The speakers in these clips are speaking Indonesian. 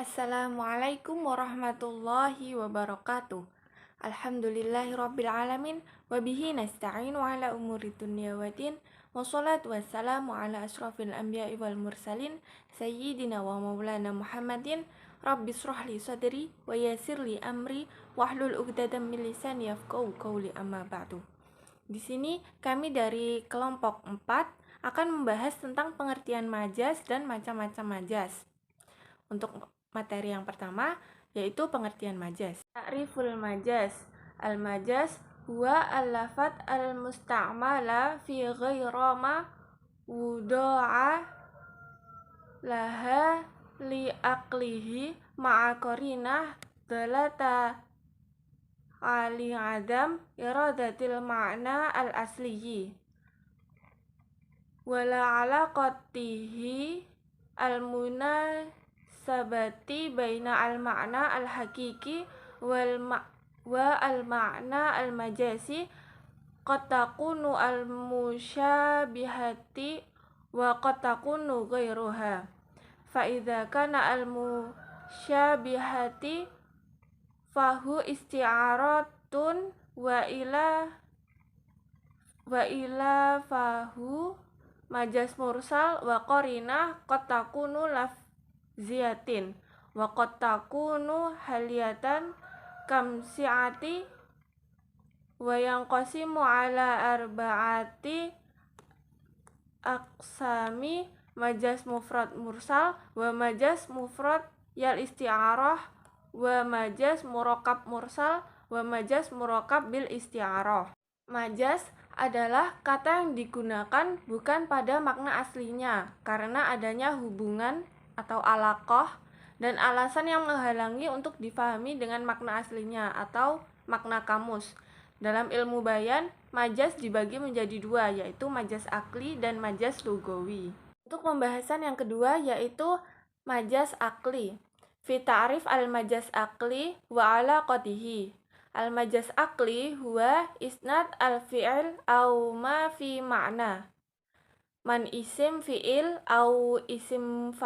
Assalamualaikum warahmatullahi wabarakatuh. Alhamdulillahirrabbilalamin. Wabihi nasta'inu ala umuri dunya wa din. Wassalatu wassalamu ala ashrafil anbiya'i wal mursalin. Sayyidina wa maulana Muhammadin. Rabbi shrahli sadri wa yassirli amri. Wahlul uqdatam min lisani yafqahu qawli amma ba'du. Di sini kami dari kelompok 4 akan membahas tentang pengertian majas dan macam-macam majas. Untuk materi yang pertama yaitu pengertian majas. Ta'riful majas. Al-majas huwa al-lafat al-musta'mala fi ghaira ma wuda'a laha li aqlihi ma'a qarinah dalata ali adam iradatil ma'na al-asliyi wala alaqatihi al-munasabati baina al-ma'na al-hakiki wa al-ma'na al-majasi qad takunu al-musyabihati wa qad takunu ghairuha fa idza kana al-musyabihati fahu isti'aratun wa ila fahu majas mursal wa qarinah qad takunu lafziyatin wa qad takunu haliyatan kamsiati wa yanqasimu ala arba'ati aqsami majas mufrad mursal wa majas mufrad yal isti'arah wa majas murakkab mursal wa majas murakkab bil isti'arah. Majas adalah kata yang digunakan bukan pada makna aslinya karena adanya hubungan atau alaqah dan alasan yang menghalangi untuk difahami dengan makna aslinya atau makna kamus. Dalam ilmu bayan, majas dibagi menjadi dua, yaitu majas akli dan majas lugawi. Untuk pembahasan yang kedua yaitu majas akli. Fi ta'rif al-majas akli wa alaqatihi. Al-majas akli huwa isnad al-fi'il au ma fi ma'na. Man isim fi'il au isim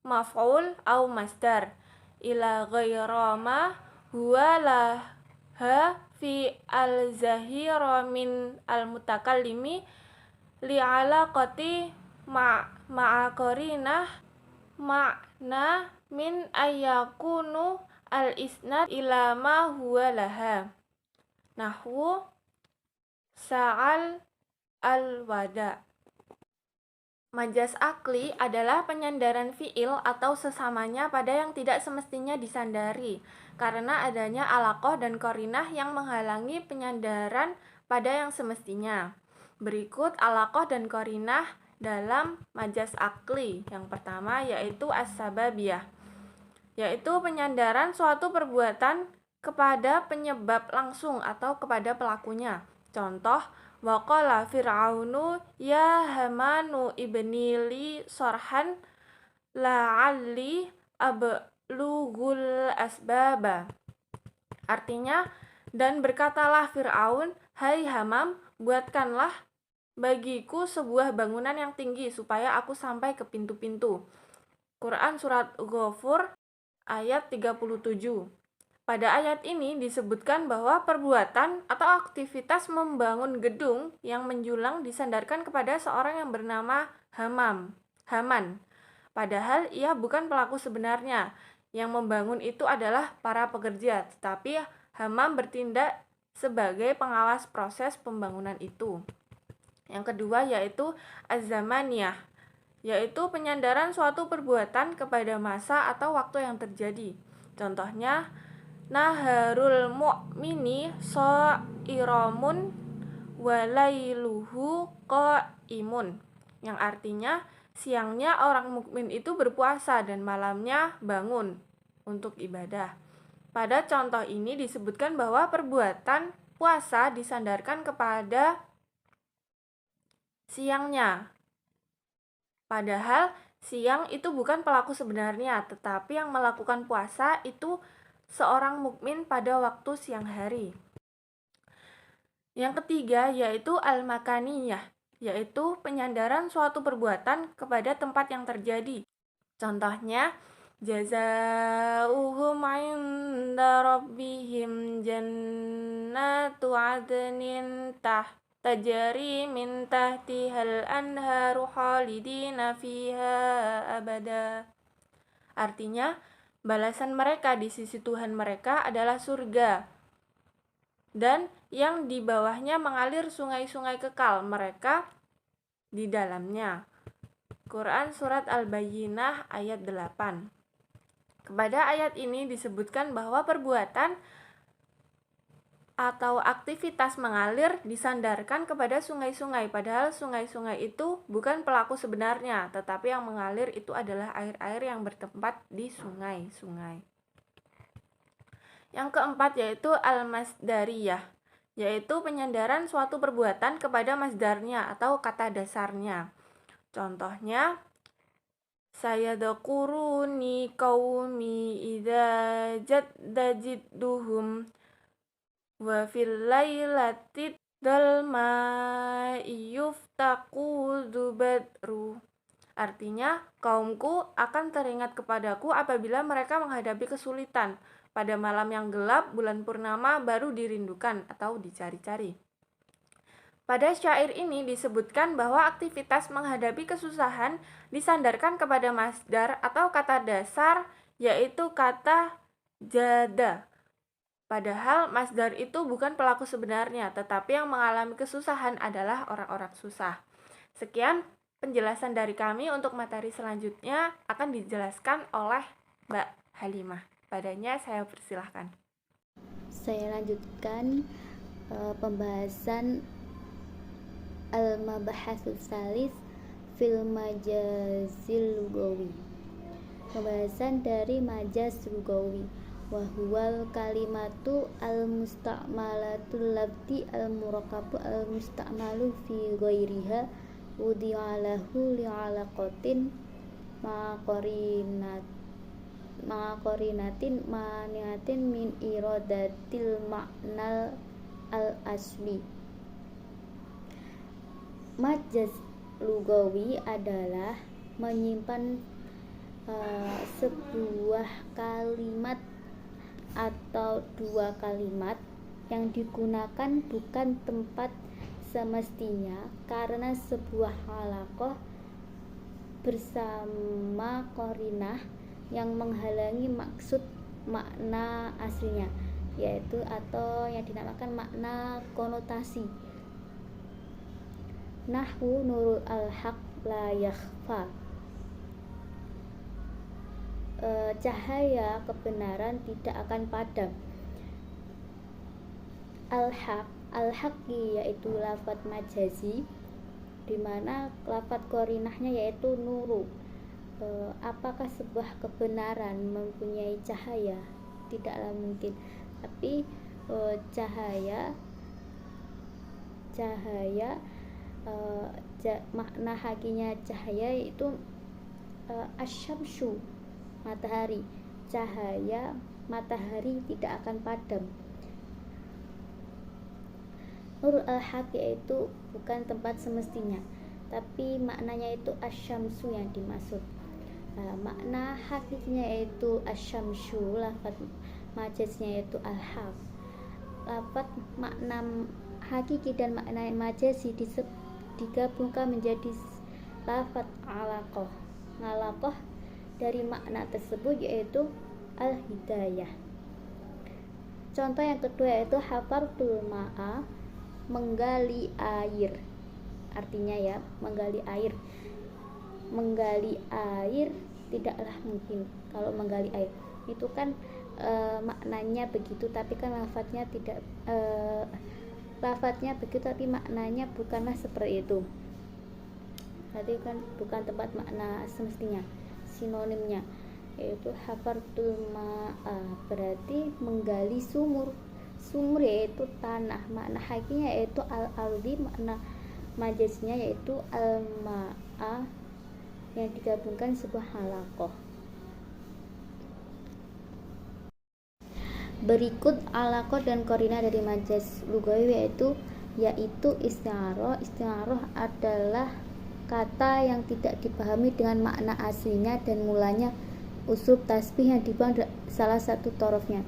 maf'ul au masdar ila ghaira ma huwa laha fi al-zahira min al-mutakallimi li alaqati ma'a qarinah ma'na min ayyakunu al-isnad ila ma huwa laha. Nahwu sa'al al-wada. Majas akli adalah penyandaran fi'il atau sesamanya pada yang tidak semestinya disandari karena adanya alaqah dan qarinah yang menghalangi penyandaran pada yang semestinya. Berikut alaqah dan qarinah dalam majas akli. Yang pertama yaitu as-sababiyah, yaitu penyandaran suatu perbuatan kepada penyebab langsung atau kepada pelakunya. Contoh, waqala fir'aunu ya hamanu ibni li sorhan la'alli ablughul asbaba. Artinya, dan berkatalah Fir'aun, hai Hamam, buatkanlah bagiku sebuah bangunan yang tinggi supaya aku sampai ke pintu-pintu. Quran Surat Ghafur ayat 37. Pada ayat ini disebutkan bahwa perbuatan atau aktivitas membangun gedung yang menjulang disandarkan kepada seorang yang bernama Haman. Padahal ia bukan pelaku sebenarnya. Yang membangun itu adalah para pekerja, tetapi Hamam bertindak sebagai pengawas proses pembangunan itu. Yang kedua yaitu az-zamaniyah, yaitu penyandaran suatu perbuatan kepada masa atau waktu yang terjadi. Contohnya, naharul mu'mini sha'iramun walailuhu qa'imun, yang artinya siangnya orang mukmin itu berpuasa dan malamnya bangun untuk ibadah. Pada contoh ini disebutkan bahwa perbuatan puasa disandarkan kepada siangnya. Padahal siang itu bukan pelaku sebenarnya, tetapi yang melakukan puasa itu seorang mukmin pada waktu siang hari. Yang ketiga yaitu al-makaniyah, yaitu penyandaran suatu perbuatan kepada tempat yang terjadi. Contohnya, jazaa'uhum 'inda rabbihim jannatu 'adnin tajri min tahtihal anharu khalidina fiha abada. Artinya, balasan mereka di sisi Tuhan mereka adalah surga, dan yang di bawahnya mengalir sungai-sungai kekal mereka di dalamnya. Quran Surat Al-Bayyinah ayat 8. Kepada ayat ini disebutkan bahwa perbuatan atau aktivitas mengalir disandarkan kepada sungai-sungai, padahal sungai-sungai itu bukan pelaku sebenarnya, tetapi yang mengalir itu adalah air-air yang bertempat di sungai-sungai. Yang keempat yaitu al-masdariyah, yaitu penyandaran suatu perbuatan kepada masdarnya atau kata dasarnya. Contohnya, sayadkuruni qaumi idza jaddajiduhum wa fil lailati dalma yuftaqu dzubadru. Artinya, kaumku akan teringat kepadaku apabila mereka menghadapi kesulitan. Pada malam yang gelap, bulan purnama baru dirindukan atau dicari-cari. Pada syair ini disebutkan bahwa aktivitas menghadapi kesusahan disandarkan kepada masdar atau kata dasar, yaitu kata jada. Padahal masdar itu bukan pelaku sebenarnya, tetapi yang mengalami kesusahan adalah orang-orang susah. Sekian penjelasan dari kami. Untuk materi selanjutnya akan dijelaskan oleh Mbak Halimah. Padanya saya persilahkan. Saya lanjutkan pembahasan al-mabahasus salis fil majazil lugawi. Pembahasan dari majaz lugawi. Wahwal kalimatu al-musta'malatul labdi al-murakabu al-musta'malu fi ghairiha udi'alahu li'alaqatin ma'aqorinatin maniatin min iradatil ma'nal al-asli. Majaz lugawi adalah menyimpan sebuah kalimat atau dua kalimat yang digunakan bukan tempat semestinya karena sebuah halaqah bersama qarinah yang menghalangi maksud makna aslinya, yaitu atau yang dinamakan makna konotasi. Nahwu nurul al-haq la yakhfa. Cahaya kebenaran tidak akan padam. Al-haqi yaitu lafadz majazi, di mana lafadz qarinahnya yaitu nuru. Apakah sebuah kebenaran mempunyai cahaya? Tidaklah mungkin. Tapi cahaya makna hakinya cahaya itu asyamsu, matahari. Cahaya matahari tidak akan padam. Nur al-haq yaitu bukan tempat semestinya, tapi maknanya itu asyamsu yang dimaksud. Makna hakikinya yaitu asyamsu, lafaz majaznya yaitu al-haq. Lafaz makna hakiki dan makna majazi digabungkan menjadi lafaz alaqah. Alaqah dari makna tersebut yaitu al-hidayah. Contoh yang kedua yaitu hafartul ma'a, menggali air. Artinya ya, menggali air. Menggali air tidaklah mungkin. Kalau menggali air itu kan maknanya begitu, tapi kan lafadznya tidak lafadznya begitu tapi maknanya bukanlah seperti itu. Berarti kan bukan tempat makna semestinya. Sinonimnya yaitu hafartul ma'a, berarti menggali sumur. Sumur yaitu tanah, makna hakinya yaitu al-ardi, makna majaznya yaitu al-ma'a yang digabungkan sebuah halaqah. Berikut alaqah dan qarinah dari majaz lugawi yaitu isti'arah. Isti'arah adalah kata yang tidak dipahami dengan makna aslinya dan mulanya uslub tasbih yang dibuang salah satu torofnya.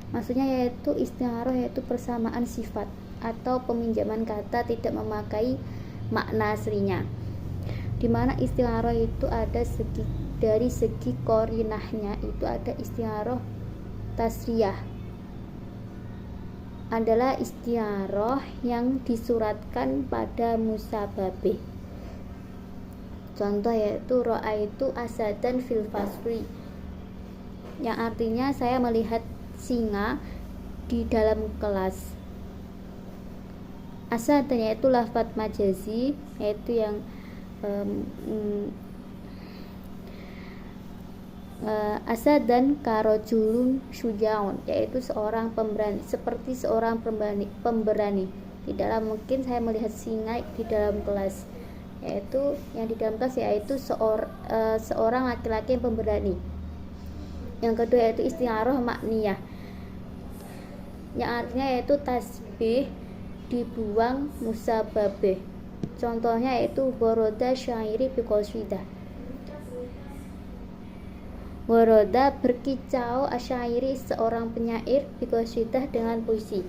Maksudnya yaitu isti'arah, yaitu persamaan sifat atau peminjaman kata tidak memakai makna aslinya, dimana isti'arah itu ada dari segi korinahnya itu ada isti'arah tasriyah, adalah isti'arah yang disuratkan pada musababih. Contoh yaitu ra'aitu asadan fil fasri, yang artinya saya melihat singa di dalam kelas. Asad yaitu lafadz majazi, yaitu yang asad dan karojulun syujaun, yaitu seorang pemberani, seperti seorang pemberani. Tidaklah mungkin saya melihat singa di dalam kelas, yaitu yang di dalam kelas yaitu seorang laki-laki yang pemberani. Yang kedua yaitu isti'arah makniyah, yang artinya yaitu tasbih dibuang musababih. Contohnya yaitu boroda syairi biqasidah, boroda berkicau asyairi seorang penyair biqasidah dengan puisi.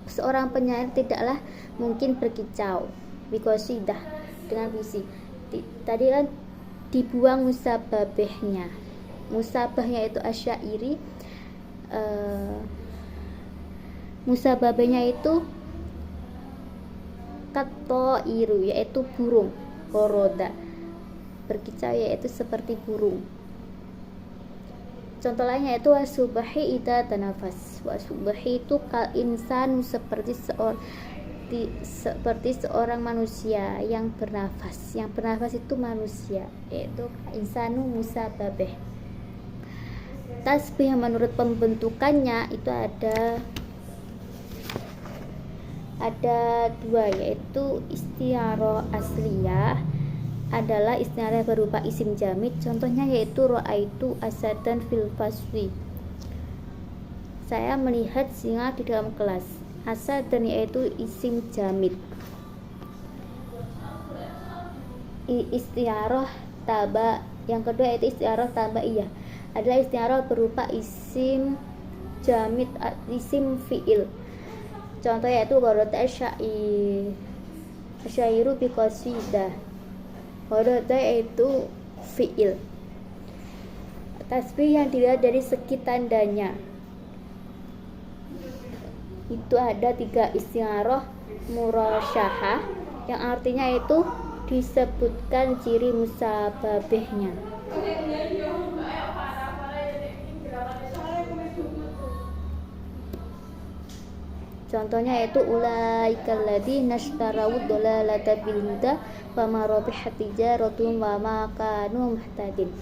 Seorang penyair tidaklah mungkin berkicau biqasidah dengan puisi. Tadi kan dibuang musababihnya. Musabahnya itu asyairi, musababahnya itu katoiru, yaitu burung. Boroda berkicau, yaitu seperti burung. Contoh lainnya itu wasubahi ida tanafas. Wasubahi itu kal insan, seperti seorang manusia yang bernafas. Yang bernafas itu manusia, yaitu insanu musababeh. Tasbih yang menurut pembentukannya itu ada dua, yaitu isti'arah asliyah adalah isti'arah berupa isim jamid. Contohnya yaitu ra'aitu asadan fil faswi, saya melihat singa di dalam kelas. Asadan yaitu isim jamid. Isti'arah taba, yang kedua yaitu isti'arah tabaiyah, adalah isti'arah berupa isim jamid, isim fi'il. Contoh yaitu warada syairu biqasidah. Warada yaitu fi'il. Tasbih yang dilihat dari segi tandanya itu ada 3 isti'arah murasyahah, yang artinya itu disebutkan ciri musababihnya. Contohnya yaitu ulaikal ladzina ishtaraw dhalalata bil huda fama rabihat tijaratuhum wa ma kanu muhtadin.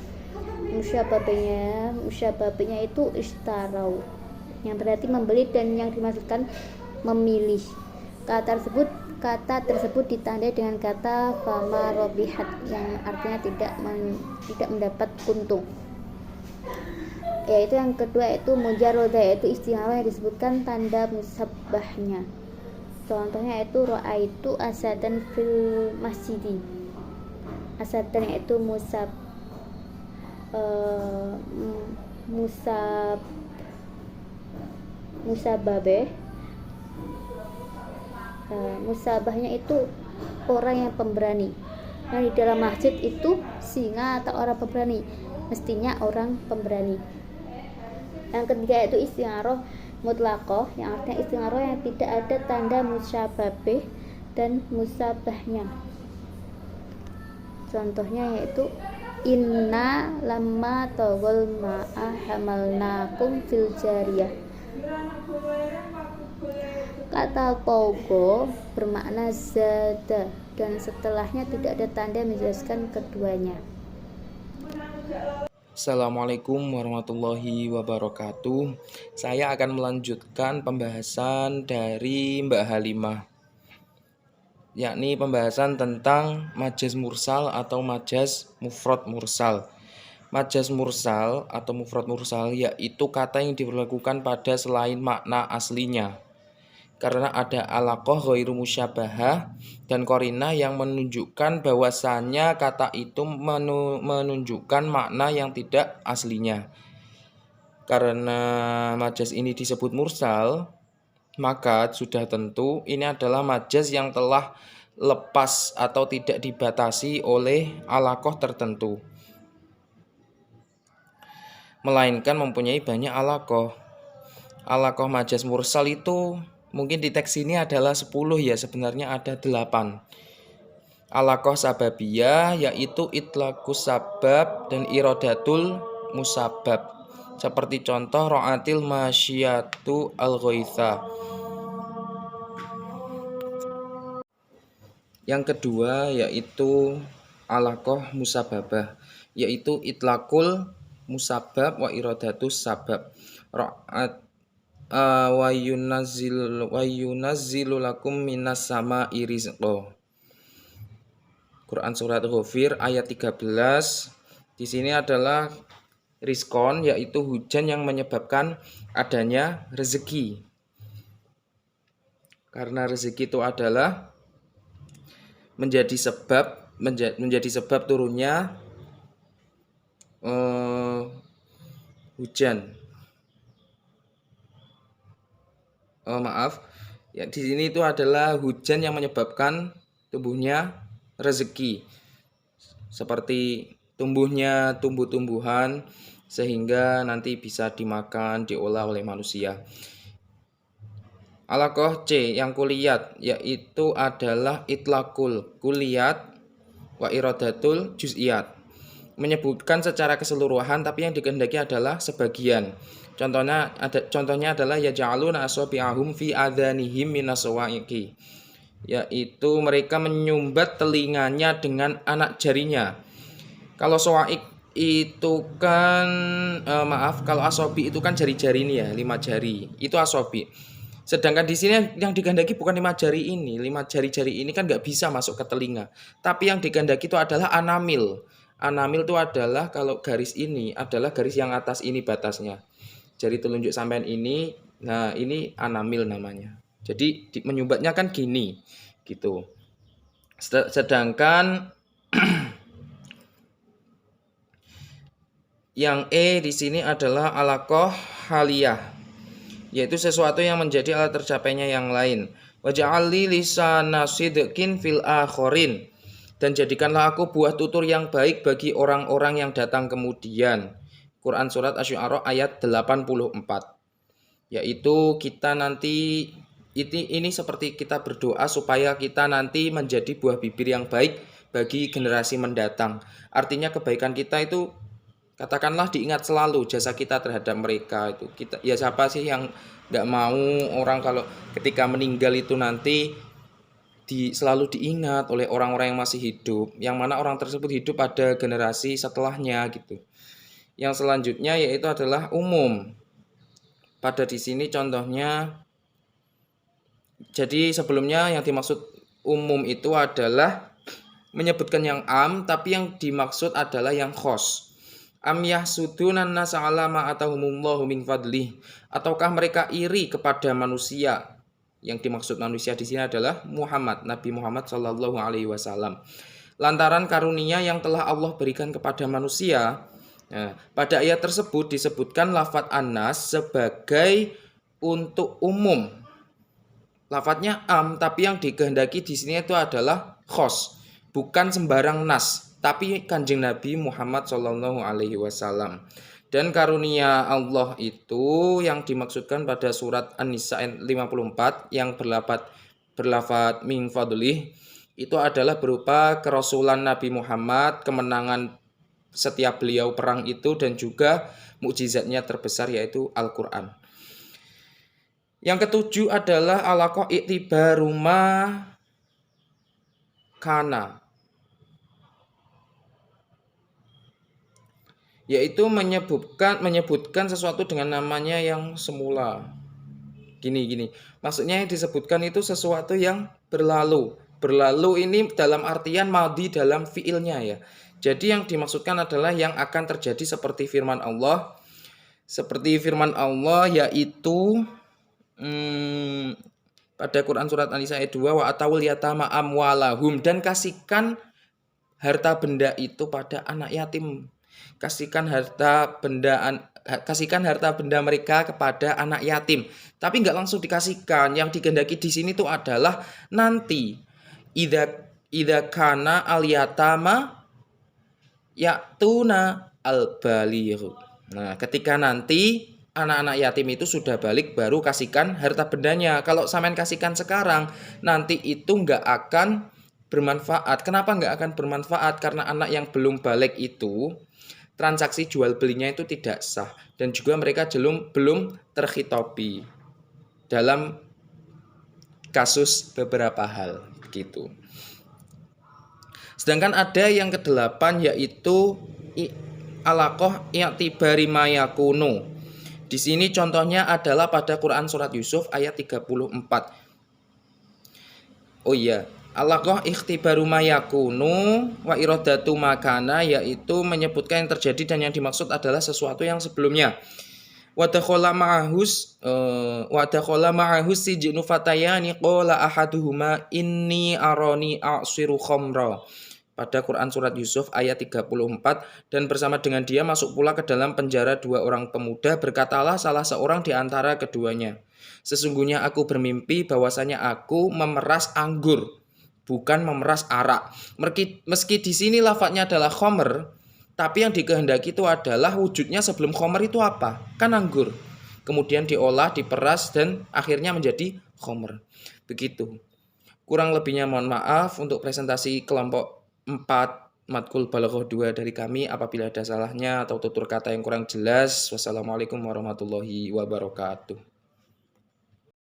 Musyababahnya itu ishtaraw, yang berarti membeli, dan yang dimaksudkan memilih. Kata tersebut ditandai dengan kata fama rabihat, yang artinya tidak mendapat untung. Yaitu yang kedua yaitu mujarroda, yaitu isti'arah yang disebutkan tanda musabbahnya. Contohnya yaitu ra'aitu asadan fil masjidi. Asadan yaitu musababeh. Musabahnya itu orang yang pemberani. Nah, di dalam masjid itu singa atau orang pemberani, mestinya orang pemberani. Yang ketiga yaitu isti'arah mutlaqah, yang artinya isti'arah yang tidak ada tanda musyababih dan musabahnya. Contohnya yaitu inna lamma tawal ma'a hamalnakum fil jariyah. Kata togo bermakna zada, dan setelahnya tidak ada tanda menjelaskan keduanya. Assalamualaikum warahmatullahi wabarakatuh. Saya akan melanjutkan pembahasan dari Mbak Halimah, yakni pembahasan tentang majaz mursal atau majaz mufrad mursal. Majaz mursal atau mufrad mursal yaitu kata yang diberlakukan pada selain makna aslinya. karena ada alaqah ghairu musyabahah dan qarinah yang menunjukkan bahwasannya kata itu menunjukkan makna yang tidak aslinya. Karena majaz ini disebut mursal, maka sudah tentu ini adalah majaz yang telah lepas atau tidak dibatasi oleh alaqah tertentu, melainkan mempunyai banyak alaqah. Alaqah majaz mursal itu mungkin di teks ini adalah 10 ya, sebenarnya ada 8. Alaqah sababiyah yaitu itlaqus sabab dan iradatul musabab. Seperti contoh ra'atil masyiyatu al-ghaitha. Yang kedua yaitu alaqah musababah, yaitu itlaqul musabab wa iradatus sabab. Ra'at wa yunazzilu lakum minas sama'i rizqa. Quran surat Ghafir ayat 13. Di sini adalah rizqon, yaitu hujan yang menyebabkan adanya rezeki. Karena rezeki itu adalah menjadi sebab turunnya hujan. Ya, di sini itu adalah hujan yang menyebabkan tumbuhnya rezeki, seperti tumbuhnya tumbuh-tumbuhan sehingga nanti bisa dimakan, diolah oleh manusia. Alaqah C yang kuliyat yaitu adalah itlaqul kuliyat wa iradatul juz'iyat, menyebutkan secara keseluruhan tapi yang dikehendaki adalah sebagian. Contohnya adalah yaj'aluna asabi'ahum fi adhanihim minas sawa'iqi, yaitu mereka menyumbat telinganya dengan anak jarinya. Kalau sawa'iq itu kan kalau asobi itu kan jari-jari ini ya, 5 jari. Itu asobi. Sedangkan di sini yang dikehendaki bukan 5 jari ini. 5 jari-jari ini kan nggak bisa masuk ke telinga. Tapi yang dikehendaki itu adalah anamil. Anamil itu adalah kalau garis ini adalah garis yang atas ini batasnya. Jari telunjuk sampean ini, nah ini anamil namanya. Jadi menyumbatnya kan gini, gitu. Sedangkan yang E di sini adalah alaqah haliyah, yaitu sesuatu yang menjadi alat tercapainya yang lain. Waj'alli lisana sidqin fil akhirin, dan jadikanlah aku buah tutur yang baik bagi orang-orang yang datang kemudian. Quran surat Asy-Syu'ara ayat 84. Yaitu kita nanti ini seperti kita berdoa supaya kita nanti menjadi buah bibir yang baik bagi generasi mendatang. Artinya kebaikan kita itu katakanlah diingat selalu jasa kita terhadap mereka itu. Ya siapa sih yang nggak mau orang kalau ketika meninggal itu nanti selalu diingat oleh orang-orang yang masih hidup, yang mana orang tersebut hidup pada generasi setelahnya gitu. Yang selanjutnya yaitu adalah umum. Pada di sini contohnya, jadi sebelumnya yang dimaksud umum itu adalah menyebutkan yang am, tapi yang dimaksud adalah yang khos. Am yahsudunan nasa ala ma atahumullahu min fadlih, ataukah mereka iri kepada manusia? Yang dimaksud manusia di sini adalah Muhammad, Nabi Muhammad sallallahu alaihi wasallam. Lantaran karunia yang telah Allah berikan kepada manusia. Nah, pada ayat tersebut disebutkan lafadz an-nas sebagai untuk umum. Lafadznya am, tapi yang dikehendaki di sini itu adalah khos, bukan sembarang nas, tapi Kanjeng Nabi Muhammad sallallahu alaihi wasallam. Dan karunia Allah itu yang dimaksudkan pada surat An-Nisa 54 yang berlafadz min fadlih itu adalah berupa kerasulan Nabi Muhammad, kemenangan setiap beliau perang itu, dan juga mukjizatnya terbesar yaitu Al-Quran. Yang ketujuh adalah alaqah i'tibaru ma kana, yaitu menyebutkan sesuatu dengan namanya yang semula. Gini. Maksudnya yang disebutkan itu sesuatu yang berlalu. Berlalu ini dalam artian madhi dalam fiilnya ya. Jadi yang dimaksudkan adalah yang akan terjadi seperti firman Allah. Seperti firman Allah yaitu pada Quran surat An-Nisa ayat 2, wa atawul yatama amwalahum, dan kasihkan harta benda itu pada anak yatim. Kasihkan harta benda mereka kepada anak yatim. Tapi nggak langsung dikasihkan. Yang dikehendaki di sini tuh adalah nanti idza kana al yatama ya'tuna al baligh. Nah, ketika nanti anak-anak yatim itu sudah balik, baru kasihkan harta bendanya. Kalau sampean kasihkan sekarang, nanti itu nggak akan bermanfaat. Kenapa nggak akan bermanfaat? Karena anak yang belum balik itu transaksi jual belinya itu tidak sah, dan juga mereka belum terkhitobi dalam kasus beberapa hal begitu. Sedangkan ada yang kedelapan, yaitu alaqah i'tibari ma yakunu. Di sini contohnya adalah pada Quran surat Yusuf ayat 34. Oh iya, alaqah ikhtibaru ma yakunu wa iradatu makana, yaitu menyebutkan yang terjadi dan yang dimaksud adalah sesuatu yang sebelumnya. Wa dakhala ma'ahus sijnu fatayani qala ahaduhuma inni arani a'siru khamra. Pada Quran surat Yusuf ayat 34, dan bersama dengan dia masuk pula ke dalam penjara dua orang pemuda, berkatalah salah seorang di antara keduanya, sesungguhnya aku bermimpi bahwasanya aku memeras anggur, bukan memeras arak. Meski di sini lafadznya adalah khomer, tapi yang dikehendaki itu adalah wujudnya sebelum khomer itu apa? Kan anggur. Kemudian diolah, diperas, dan akhirnya menjadi khomer. Begitu. Kurang lebihnya mohon maaf. Untuk presentasi kelompok 4 matkul balaghah 2 dari kami, apabila ada salahnya atau tutur kata yang kurang jelas. Wassalamualaikum warahmatullahi wabarakatuh.